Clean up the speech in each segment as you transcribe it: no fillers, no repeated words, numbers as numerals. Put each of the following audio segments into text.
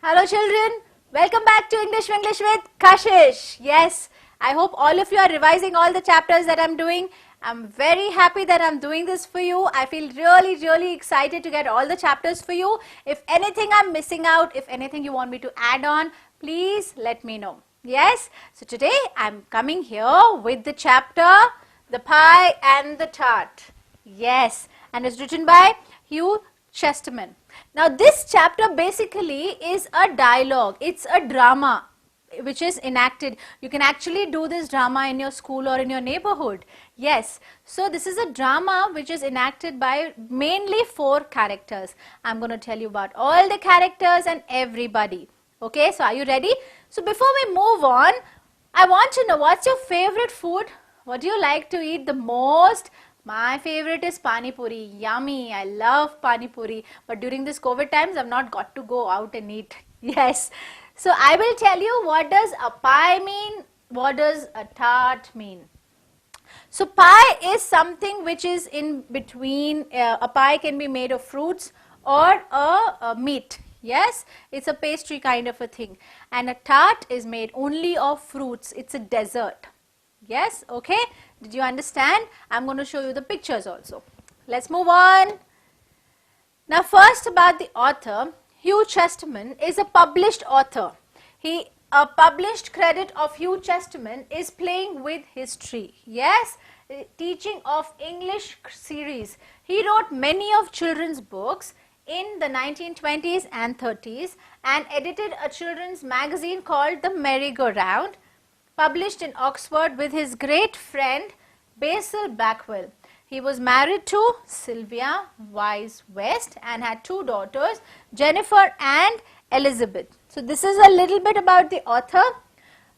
Hello children, welcome back to English with Kashish. Yes, I hope all of you are revising all the chapters that I'm doing. I'm very happy that I'm doing this for you. I feel really excited to get all the chapters for you. If anything I'm missing out, if anything you want me to add on, please let me know. Yes, so today I'm coming here with the chapter The Pie and the Tart. Yes, and it's written by Hugh Chesterton. Now this chapter basically is a dialogue, it's a drama which is enacted. You can actually do this drama in your school or in your neighborhood. Yes, so this is a drama which is enacted by mainly 4 characters. I'm going to tell you about all the characters and everybody. Okay, so are you ready? So before we move on, I want to know what's your favorite food? What do you like to eat the most? My favorite is Pani Puri. Yummy. I love Pani Puri. But during this COVID times, I've not got to go out and eat. Yes. So I will tell you what does a pie mean, what does a tart mean. So pie is something which is in between. A pie can be made of fruits or a meat. Yes, it's a pastry kind of a thing. And a tart is made only of fruits. It's a dessert. Yes, okay. Did you understand? I'm going to show you the pictures also. Let's move on. Now first about the author. Hugh Chesterton is a published author. A published credit of Hugh Chesterton is Playing with History. Yes, teaching of English series. He wrote many of children's books in the 1920s and 30s and edited a children's magazine called The Merry-Go-Round, published in Oxford with his great friend Basil Blackwell. He was married to Sylvia Wise West and had 2 daughters, Jennifer and Elizabeth. So this is a little bit about the author.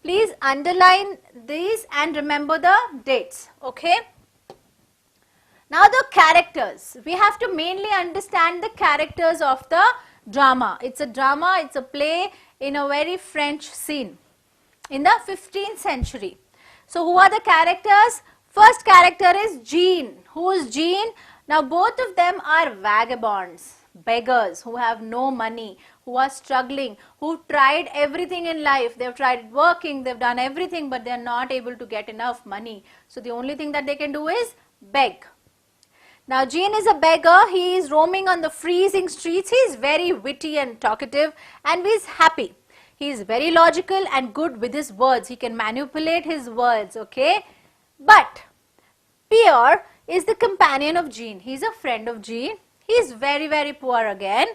Please underline these and remember the dates. Okay. Now the characters. We have to mainly understand the characters of the drama. It's a drama, it's a play in a very French scene in the 15th century. So who are the characters? First character is Jean. Who is Jean? Now both of them are vagabonds, beggars who have no money, who are struggling, who tried everything in life. They've tried working, they've done everything, but they're not able to get enough money. So the only thing that they can do is beg. Now Jean is a beggar. He is roaming on the freezing streets. He is very witty and talkative and he is happy. He is very logical and good with his words. He can manipulate his words, okay? But Pierre is the companion of Jean. He is a friend of Jean. He is very poor again,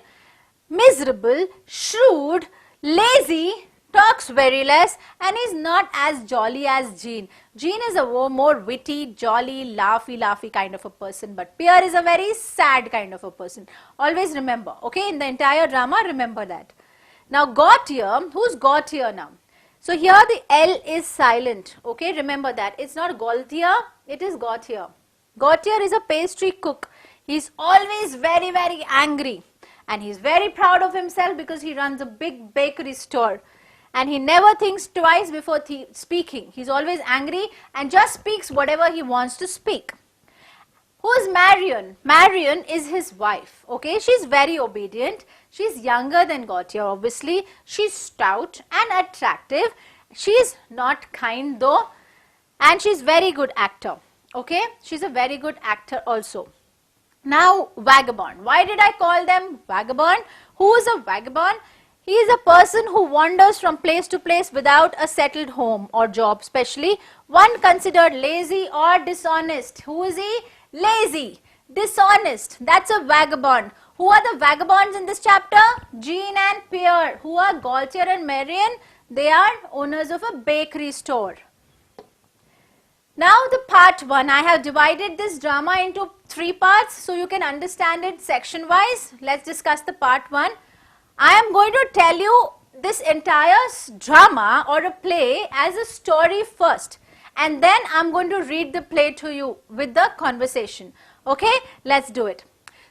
miserable, shrewd, lazy, talks very less and is not as jolly as Jean. Jean is a more witty, jolly, laughy kind of a person, but Pierre is a very sad kind of a person. Always remember, okay? In the entire drama, remember that. Now Gautier, who's Gautier now? So here the L is silent, okay? Remember that. It's not Gaultier, it is Gautier. Gautier is a pastry cook. He's always very angry and he's very proud of himself because he runs a big bakery store and he never thinks twice before speaking. He's always angry and just speaks whatever he wants to speak. Who is Marion? Marion is his wife, okay? She's very obedient. She's younger than Gautier, obviously. She's stout and attractive. She's not kind though. And she's very good actor, okay? She's a very good actor also. Now, vagabond. Why did I call them vagabond? Who is a vagabond? He is a person who wanders from place to place without a settled home or job, especially one considered lazy or dishonest. Who is he? Lazy, dishonest. That's a vagabond. Who are the vagabonds in this chapter? Jean and Pierre. Who are Gautier and Marion? They are owners of a bakery store. Now the part 1. I have divided this drama into 3 parts so you can understand it section wise. Let's discuss the part 1. I am going to tell you this entire drama or a play as a story first. And then I'm going to read the play to you with the conversation. Okay, let's do it.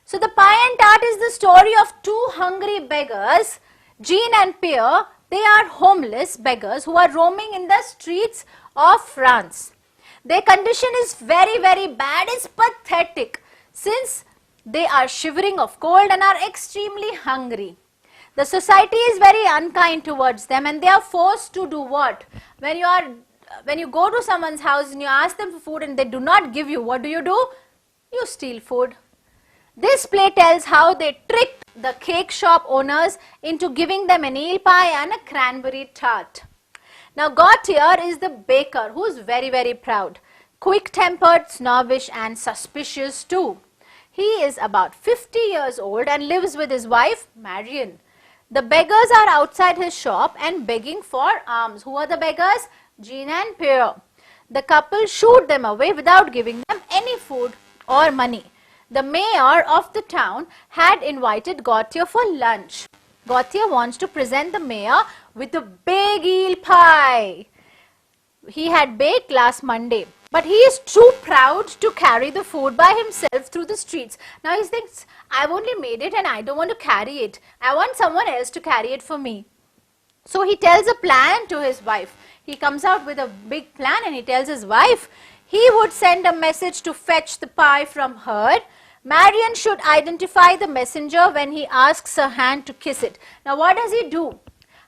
So the Pie and Tart is the story of 2 hungry beggars, Jean and Pierre. They are homeless beggars who are roaming in the streets of France. Their condition is very bad. It's pathetic since they are shivering of cold and are extremely hungry. The society is very unkind towards them and they are forced to do what? When you go to someone's house and you ask them for food and they do not give you, what do? You steal food. This play tells how they tricked the cake shop owners into giving them an eel pie and a cranberry tart. Now Gautier is the baker who is very, very proud, quick-tempered, snobbish and suspicious too. He is about 50 years old and lives with his wife Marion. The beggars are outside his shop and begging for alms. Who are the beggars? Jean and Pierre. The couple shooed them away without giving them any food or money. The mayor of the town had invited Gautier for lunch. Gautier wants to present the mayor with a big eel pie he had baked last Monday. But he is too proud to carry the food by himself through the streets. Now he thinks, I've only made it and I don't want to carry it. I want someone else to carry it for me. So he tells a plan to his wife. He comes out with a big plan and he tells his wife he would send a message to fetch the pie from her. Marion should identify the messenger when he asks her hand to kiss it. Now what does he do?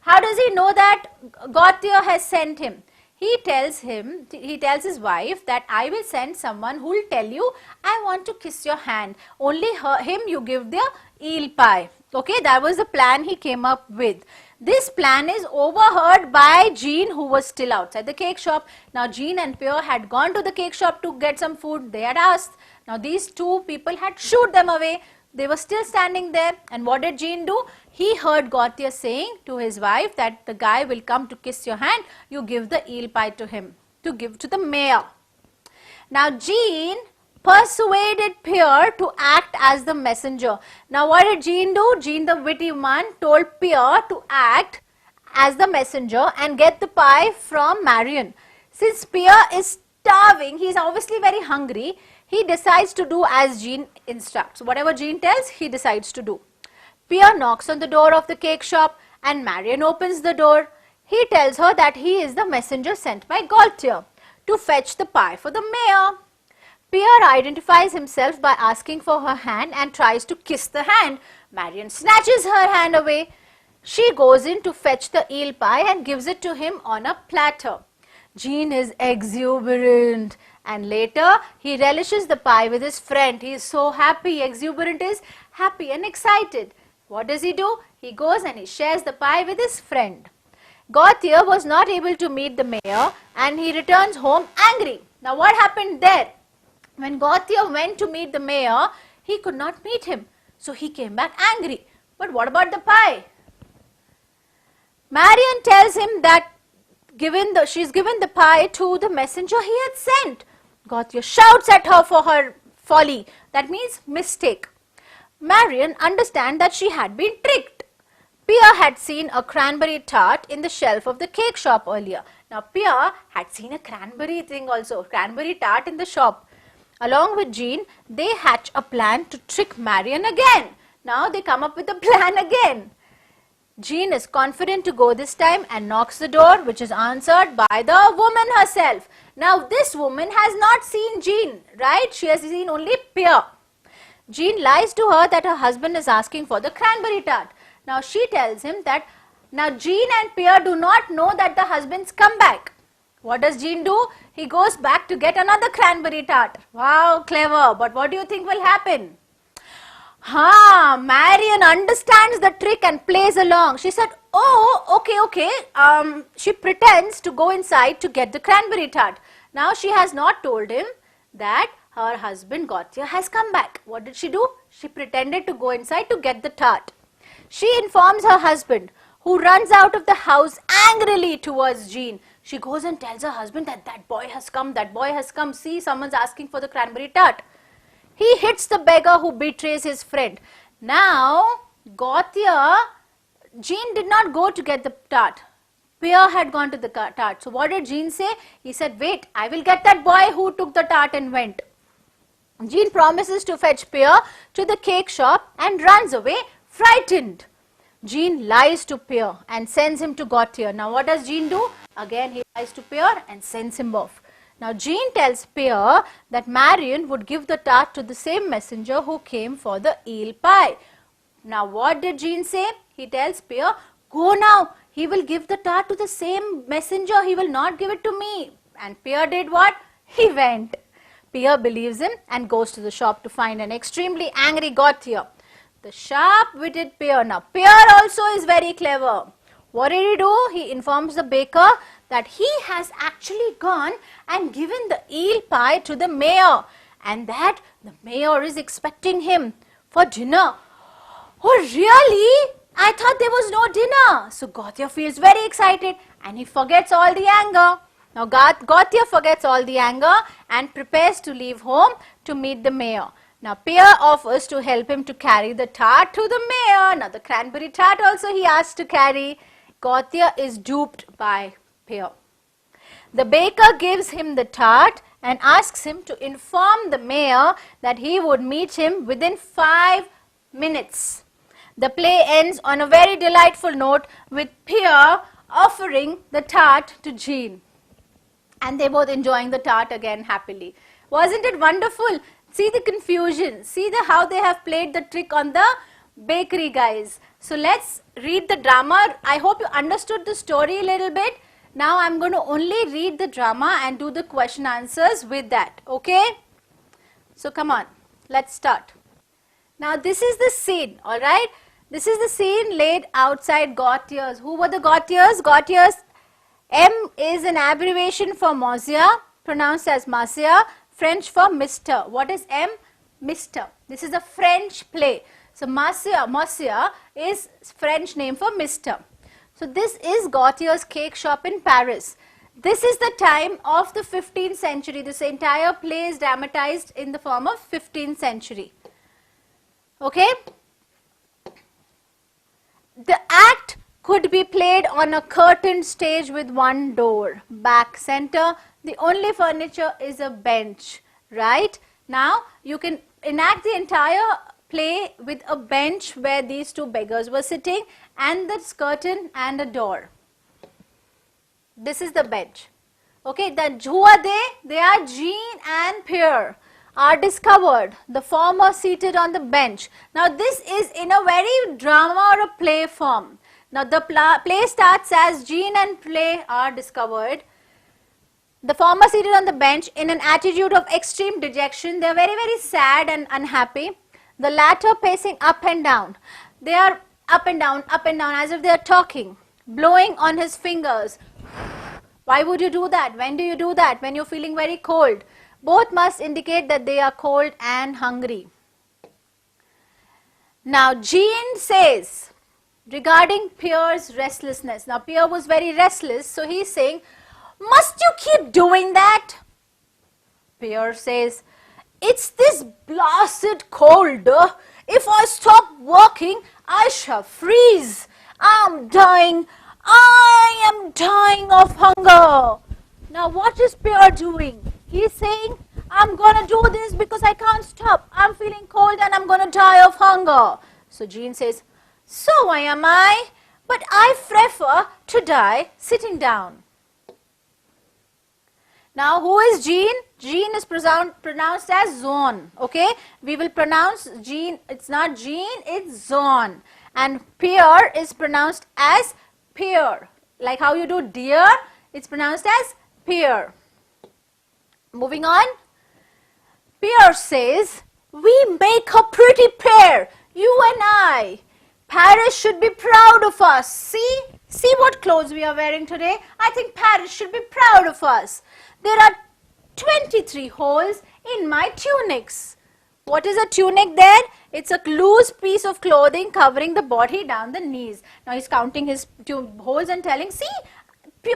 How does he know that Gautier has sent him? He tells his wife that I will send someone who will tell you, I want to kiss your hand. Only him you give the eel pie. Okay, that was the plan he came up with. This plan is overheard by Jean, who was still outside the cake shop. Now Jean and Pierre had gone to the cake shop to get some food. They had asked. Now these two people had shooed them away. They were still standing there. And what did Jean do? He heard Gautier saying to his wife that the guy will come to kiss your hand. You give the eel pie to him, to give to the mayor. Now Jean persuaded Pierre to act as the messenger. Now what did Jean do? Jean, the witty one, told Pierre to act as the messenger and get the pie from Marion. Since Pierre is starving, he is obviously very hungry, he decides to do as Jean instructs. Whatever Jean tells, he decides to do. Pierre knocks on the door of the cake shop and Marion opens the door. He tells her that he is the messenger sent by Gautier to fetch the pie for the mayor. Pierre identifies himself by asking for her hand and tries to kiss the hand. Marion snatches her hand away. She goes in to fetch the eel pie and gives it to him on a platter. Jean is exuberant and later he relishes the pie with his friend. He is so happy. Exuberant is happy and excited. What does he do? He goes and he shares the pie with his friend. Gautier was not able to meet the mayor and he returns home angry. Now what happened there? When Gautier went to meet the mayor, he could not meet him. So he came back angry. But what about the pie? Marion tells him that she's given the pie to the messenger he had sent. Gautier shouts at her for her folly. That means mistake. Marion understands that she had been tricked. Pierre had seen a cranberry tart in the shelf of the cake shop earlier. Now Pierre had seen a cranberry thing also, cranberry tart in the shop. Along with Jean, they hatch a plan to trick Marion again. Now they come up with a plan again. Jean is confident to go this time and knocks the door, which is answered by the woman herself. Now this woman has not seen Jean, right? She has seen only Pierre. Jean lies to her that her husband is asking for the cranberry tart. Now she tells him that now Jean and Pierre do not know that the husband's come back. What does Jean do? He goes back to get another cranberry tart. Wow, clever. But what do you think will happen? Marion understands the trick and plays along. She said, oh, okay. She pretends to go inside to get the cranberry tart. Now she has not told him that her husband Gautier has come back. What did she do? She pretended to go inside to get the tart. She informs her husband, who runs out of the house angrily towards Jean. She goes and tells her husband that boy has come. See, someone's asking for the cranberry tart. He hits the beggar who betrays his friend. Now, Jean did not go to get the tart. Pierre had gone to the tart. So what did Jean say? He said, wait, I will get that boy who took the tart and went. Jean promises to fetch Pierre to the cake shop and runs away frightened. Jean lies to Pierre and sends him to Gautier. Now what does Jean do? Again he lies to Pierre and sends him off. Now Jean tells Pierre that Marion would give the tart to the same messenger who came for the eel pie. Now what did Jean say? He tells Pear, go now. He will give the tart to the same messenger. He will not give it to me. And Pear did what? He went. Pear believes him and goes to the shop to find an extremely angry Gautier. The sharp-witted Pear. Now Pear also is very clever. What did he do? He informs the baker that he has actually gone and given the eel pie to the mayor, and that the mayor is expecting him for dinner. Oh really? I thought there was no dinner. So Gautier feels very excited and he forgets all the anger. Now Gautier forgets all the anger and prepares to leave home to meet the mayor. Now Pear offers to help him to carry the tart to the mayor. Now the cranberry tart also he asks to carry. Gautier is duped by Pear. The baker gives him the tart and asks him to inform the mayor that he would meet him within 5 minutes. The play ends on a very delightful note with Pear offering the tart to Jean. And they both enjoying the tart again happily. Wasn't it wonderful? See the confusion. See how they have played the trick on the bakery guys. So let's read the drama. I hope you understood the story a little bit. Now I'm going to only read the drama and do the question answers with that. Okay? So come on. Let's start. Now this is the scene. Alright? This is the scene laid outside Gautier's. Who were the Gautiers? Gautier's M is an abbreviation for Monsieur, pronounced as Monsieur, French for Mr. What is M? Mr. This is a French play. So Monsieur is French name for Mr. So this is Gautier's cake shop in Paris. This is the time of the 15th century. This entire play is dramatized in the form of 15th century. Okay? The act could be played on a curtained stage with one door, back center. The only furniture is a bench, right? Now you can enact the entire play with a bench where these two beggars were sitting and the curtain and a door. This is the bench. Okay, who are they? They are Jean and Pear are discovered, the former seated on the bench. Now this is in a very drama or a play form. Now the play starts as Jean and Pear are discovered. The former seated on the bench in an attitude of extreme dejection. They are very, very sad and unhappy. The latter pacing up and down. They are up and down as if they are talking, blowing on his fingers. Why would you do that? When do you do that? When you're feeling very cold. Both must indicate that they are cold and hungry. Now Jean says regarding Pear's restlessness. Now Pear was very restless, so he's saying, must you keep doing that? Pear says, it's this blasted cold. If I stop walking, I shall freeze. I'm dying. I am dying of hunger. Now what is Pear doing? He's saying, I'm going to do this because I can't stop. I'm feeling cold and I'm going to die of hunger. So Jean says, so am I, but I prefer to die sitting down. Now who is Jean? Jean is pronounced as Zone. Okay, we will pronounce Jean, it's not Jean, it's Zone. And Pear is pronounced as Pear. Like how you do deer, it's pronounced as Pear. Moving on, Pear says, we make a pretty pair, you and I. Paris should be proud of us. See what clothes we are wearing today. I think Paris should be proud of us. There are 23 holes in my tunics. What is a tunic then? It's a loose piece of clothing covering the body down the knees. Now he's counting his holes and telling, see,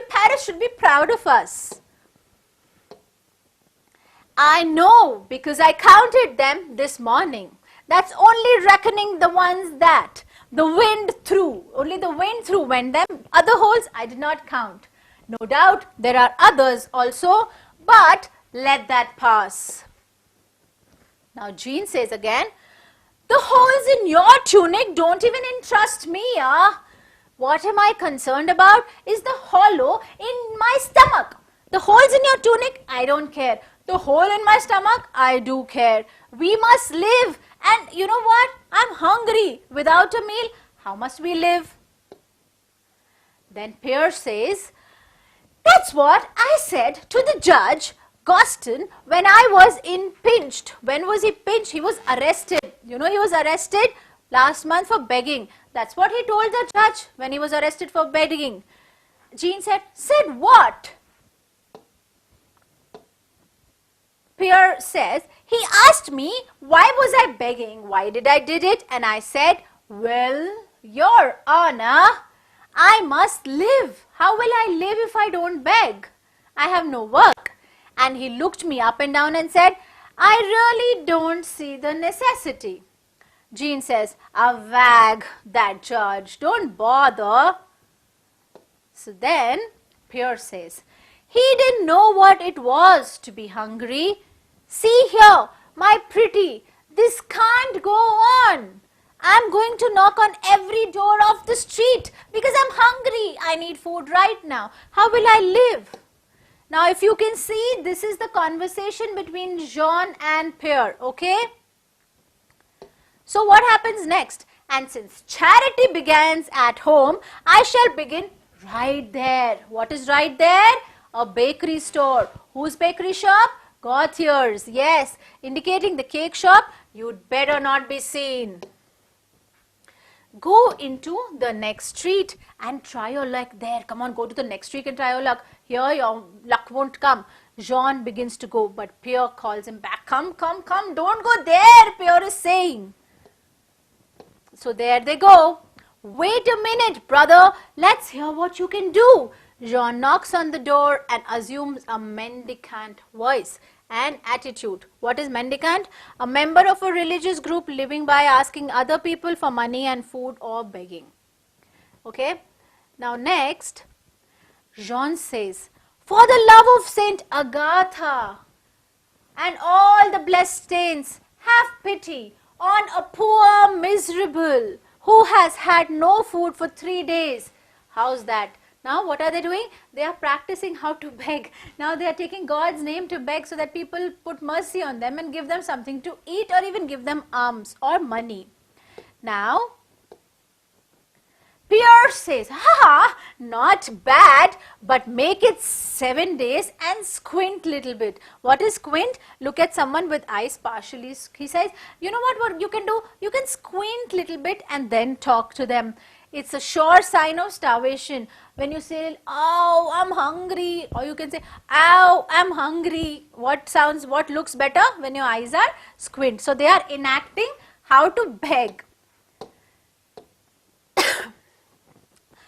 Paris should be proud of us. I know because I counted them this morning. That's only reckoning the ones that the wind threw. Only the wind threw when them other holes I did not count. No doubt there are others also, but let that pass. Now Jean says again, the holes in your tunic don't even interest me. What am I concerned about is the hollow in my stomach. The holes in your tunic, I don't care. The hole in my stomach, I do care. We must live And you know what? I'm hungry. Without a meal, how must we live? Then Pierre says, that's what I said to the judge, Goston, when I was pinched. When was he pinched? He was arrested. You know, he was arrested last month for begging. That's what he told the judge when he was arrested for begging. Jean said what? Pierre says, he asked me, why was I begging? Why did I did it? And I said, well, Your Honor, I must live. How will I live if I don't beg? I have no work. And he looked me up and down and said, I really don't see the necessity. Jean says, a wag, that judge, don't bother. So then Pierre says, he didn't know what it was to be hungry. See here, my pretty, this can't go on. I'm going to knock on every door of the street because I'm hungry. I need food right now. How will I live? Now, if you can see, this is the conversation between Jean and Pierre, okay? So, what happens next? And since charity begins at home, I shall begin right there. What is right there? A bakery store. Whose bakery shop? Gauthier's. Yes, indicating the cake shop. You'd better not be seen. Go into the next street and try your luck there. Come on, go to the next street and try your luck. Here your luck won't come. Jean begins to go, but Pierre calls him back. Come, come, come, don't go there, Pierre is saying. So there they go. Wait a minute, brother. Let's hear what you can do. Jean knocks on the door and assumes a mendicant voice and attitude. What is mendicant? A member of a religious group living by asking other people for money and food or begging. Okay. Now next, Jean says, for the love of Saint Agatha and all the blessed saints, have pity on a poor miserable who has had no food for 3 days. How's that? Now what are they doing? They are practicing how to beg. Now they are taking God's name to beg so that people put mercy on them and give them something to eat or even give them alms or money. Now Pierre says, haha, not bad, but make it 7 days and squint little bit. What is squint? Look at someone with eyes partially. He says, you know what you can do? You can squint little bit and then talk to them. It's a sure sign of starvation. When you say, oh, I'm hungry, or you can say, ow, I'm hungry. What looks better when your eyes are squint? So they are enacting how to beg.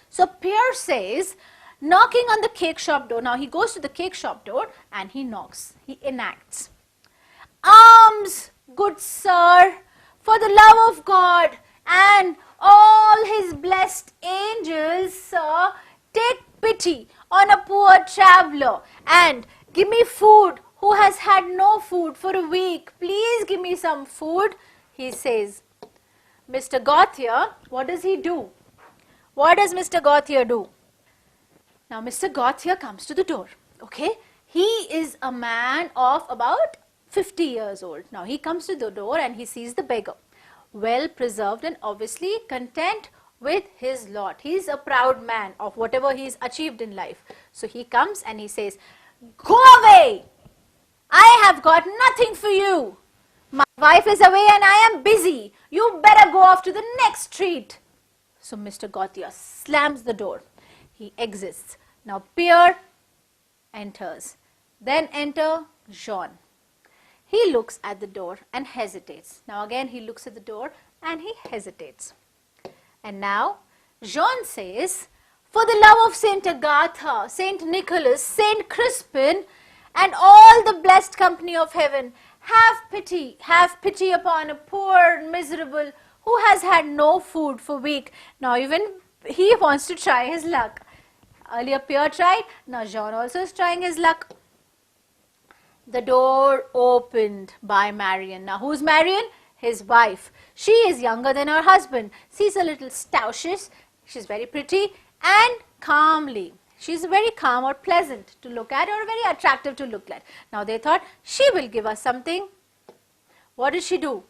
So Pierre says, knocking on the cake shop door. Now he goes to the cake shop door and he knocks. He enacts. Alms, good sir, for the love of God and all his blessed angels, sir, take pity on a poor traveler and give me food who has had no food for a week. Please give me some food, he says. Mr. Gauthier, what does he do? What does Mr. Gauthier do? Now, Mr. Gauthier comes to the door, okay? He is a man of about 50 years old. Now, he comes to the door and he sees the beggar, well preserved and obviously content with his lot. He is a proud man of whatever he has achieved in life. So, he comes and he says, go away! I have got nothing for you. My wife is away and I am busy. You better go off to the next street. So Mr. Gauthier slams the door. He exits. Now Pierre enters. Then enter Jean. He looks at the door and hesitates. Now again he looks at the door and he hesitates. And now Jean says, for the love of Saint Agatha, Saint Nicholas, Saint Crispin and all the blessed company of heaven, have pity upon a poor miserable who has had no food for a week. Now even he wants to try his luck. Earlier Pierre tried, now Jean also is trying his luck. The door opened by Marion. Now who's Marion? His wife. She is younger than her husband. She's a little stoutish, she's very pretty and calmly. She's very calm or pleasant to look at or very attractive to look at. Now they thought she will give us something. What did she do?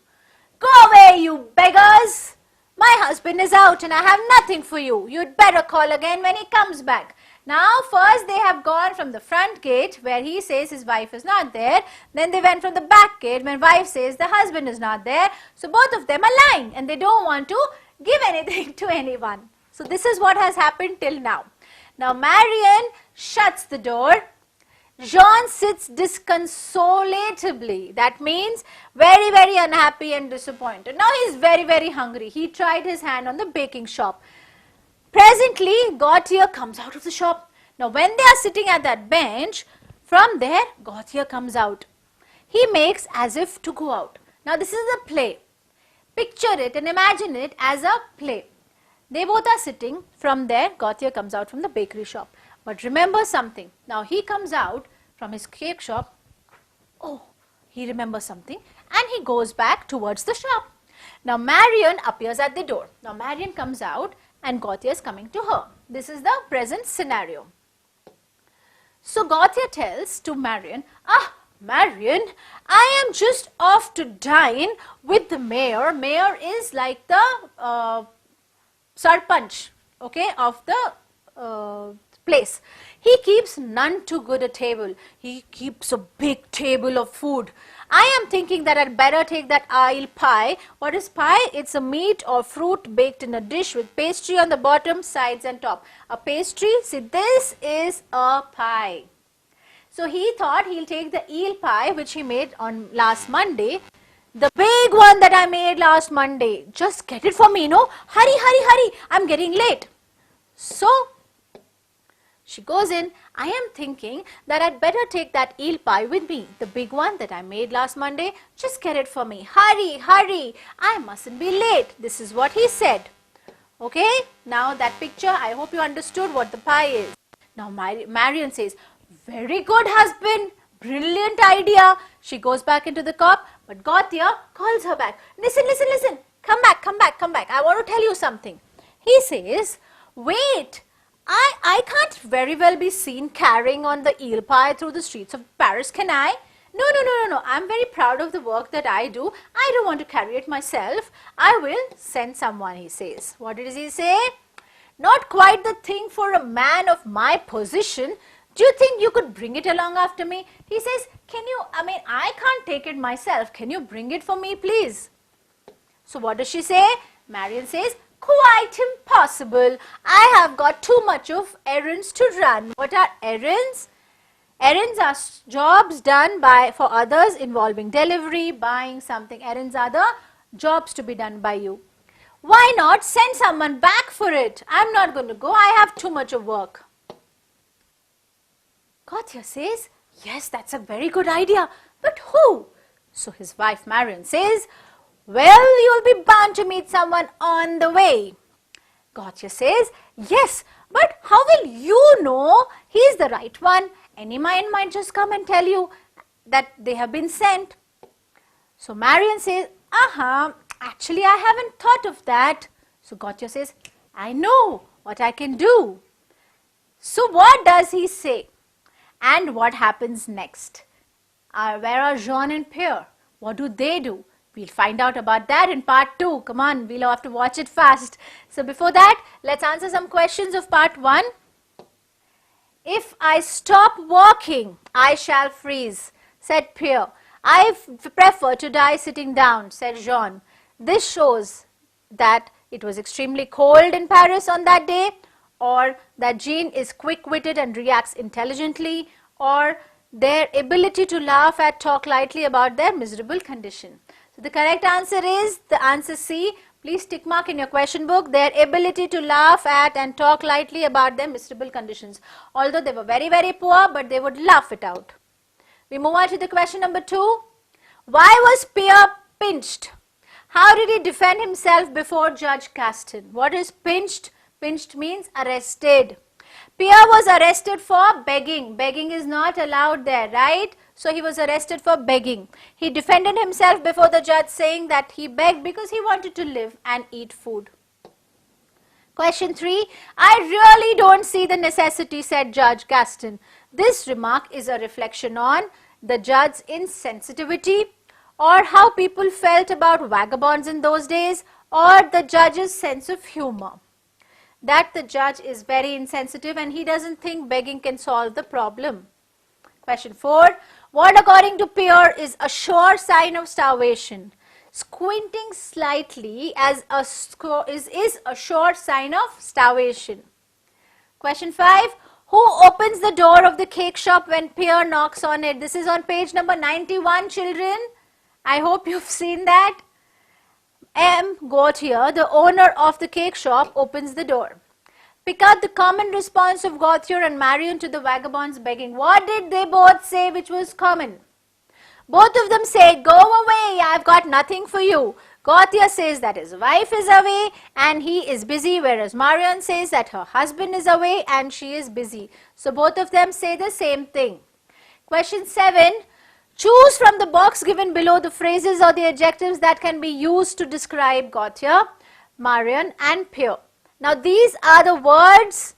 Go away, you beggars! My husband is out and I have nothing for you. You'd better call again when he comes back. Now, first they have gone from the front gate where he says his wife is not there. Then they went from the back gate when wife says the husband is not there. So both of them are lying and they don't want to give anything to anyone. So this is what has happened till now. Now Marion shuts the door. Jean sits disconsolatably. That means very, very unhappy and disappointed. Now he is very, very hungry. He tried his hand on the baking shop. Presently, Gautier comes out of the shop. Now when they are sitting at that bench, from there Gautier comes out. He makes as if to go out. Now this is a play. Picture it and imagine it as a play. They both are sitting. From there, Gautier comes out from the bakery shop. But remember something. Now he comes out from his cake shop. Oh, he remembers something and he goes back towards the shop. Now Marion appears at the door. Now Marion comes out and Gautier is coming to her. This is the present scenario. So Gautier tells to Marion, Marion, I am just off to dine with the mayor. Mayor is like the sarpanch, okay, of the place. He keeps none too good a table. He keeps a big table of food. I am thinking that I'd better take that ale pie. What is pie? It's a meat or fruit baked in a dish with pastry on the bottom, sides and top. A pastry, see, this is a pie. So he thought he'll take the eel pie which he made on last Monday. The big one that I made last Monday. Just get it for me, no? Hurry, hurry, hurry. I'm getting late. So she goes in. I am thinking that I'd better take that eel pie with me. The big one that I made last Monday. Just get it for me. Hurry, hurry. I mustn't be late. This is what he said. Okay. Now that picture, I hope you understood what the pie is. Now Marion says, very good, husband. Brilliant idea. She goes back into the cup, but Gautier calls her back. Listen, listen, listen. Come back, come back, come back. I want to tell you something. He says, wait. I can't very well be seen carrying on the eel pie through the streets of Paris, can I? No. I'm very proud of the work that I do. I don't want to carry it myself. I will send someone, he says. What does he say? Not quite the thing for a man of my position. Do you think you could bring it along after me? He says, I can't take it myself. Can you bring it for me, please? So what does she say? Marion says, quite impossible. I have got too much of errands to run. What are errands? Errands are jobs done for others involving delivery, buying something. Errands are the jobs to be done by you. Why not send someone back for it? I'm not going to go. I have too much of work. Gautier says, yes, that's a very good idea. But who? So his wife Marion says, well, you'll be bound to meet someone on the way. Gautier says, yes, but how will you know he's the right one? Any man might just come and tell you that they have been sent. So Marion says, actually I haven't thought of that. So Gautier says, I know what I can do. So what does he say? And what happens next? Where are Jean and Pierre? What do they do? We'll find out about that in part 2. Come on, we'll have to watch it fast. So before that, let's answer some questions of part 1. If I stop walking, I shall freeze, said Pierre. I prefer to die sitting down, said Jean. This shows that it was extremely cold in Paris on that day, or that Jean is quick-witted and reacts intelligently, or their ability to laugh at, talk lightly about their miserable condition. So the correct answer is the answer C. Please tick mark in your question book, their ability to laugh at and talk lightly about their miserable conditions. Although they were very, very poor, but they would laugh it out. We move on to the question number 2. Why was Pierre pinched? How did he defend himself before Judge Gaston? What is pinched? Pinched means arrested. Pierre was arrested for begging. Begging is not allowed there, right? So he was arrested for begging. He defended himself before the judge saying that he begged because he wanted to live and eat food. Question 3. I really don't see the necessity, said Judge Gaston. This remark is a reflection on the judge's insensitivity or how people felt about vagabonds in those days, or the judge's sense of humor. That the judge is very insensitive and he doesn't think begging can solve the problem. Question 4. What according to Peer is a sure sign of starvation? Squinting slightly is a sure sign of starvation. Question 5. Who opens the door of the cake shop when Peer knocks on it? This is on page number 91, children. I hope you've seen that. M. Gautier, the owner of the cake shop, opens the door. Pick out the common response of Gautier and Marion to the vagabond's begging. What did they both say which was common? Both of them say, go away, I've got nothing for you. Gautier says that his wife is away and he is busy, whereas Marion says that her husband is away and she is busy. So both of them say the same thing. Question 7. Choose from the box given below the phrases or the adjectives that can be used to describe Gautier, Marion and Peer. Now these are the words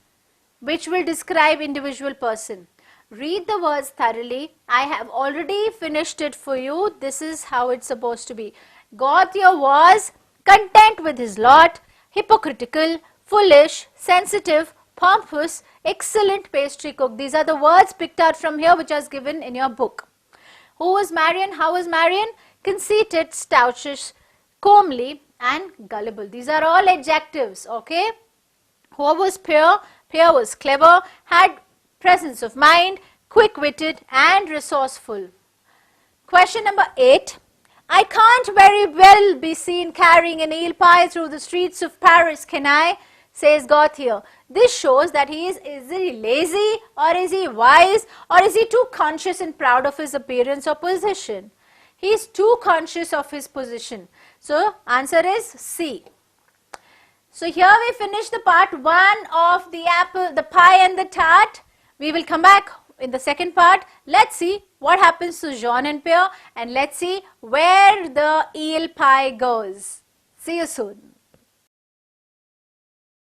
which will describe individual person. Read the words thoroughly. I have already finished it for you. This is how it's supposed to be. Gautier was content with his lot, hypocritical, foolish, sensitive, pompous, excellent pastry cook. These are the words picked out from here which is given in your book. Who was Marion? How was Marion? Conceited, stoutish, comely and gullible. These are all adjectives, okay? Who was Peer? Peer was clever, had presence of mind, quick-witted and resourceful. Question number 8. I can't very well be seen carrying an eel pie through the streets of Paris, can I? Says Gautier. This shows that is he lazy or is he wise or is he too conscious and proud of his appearance or position? He is too conscious of his position. So answer is C. So here we finish the part 1 of the apple, the pie and the tart. We will come back in the second part. Let's see what happens to Jean and Pierre and let's see where the eel pie goes. See you soon.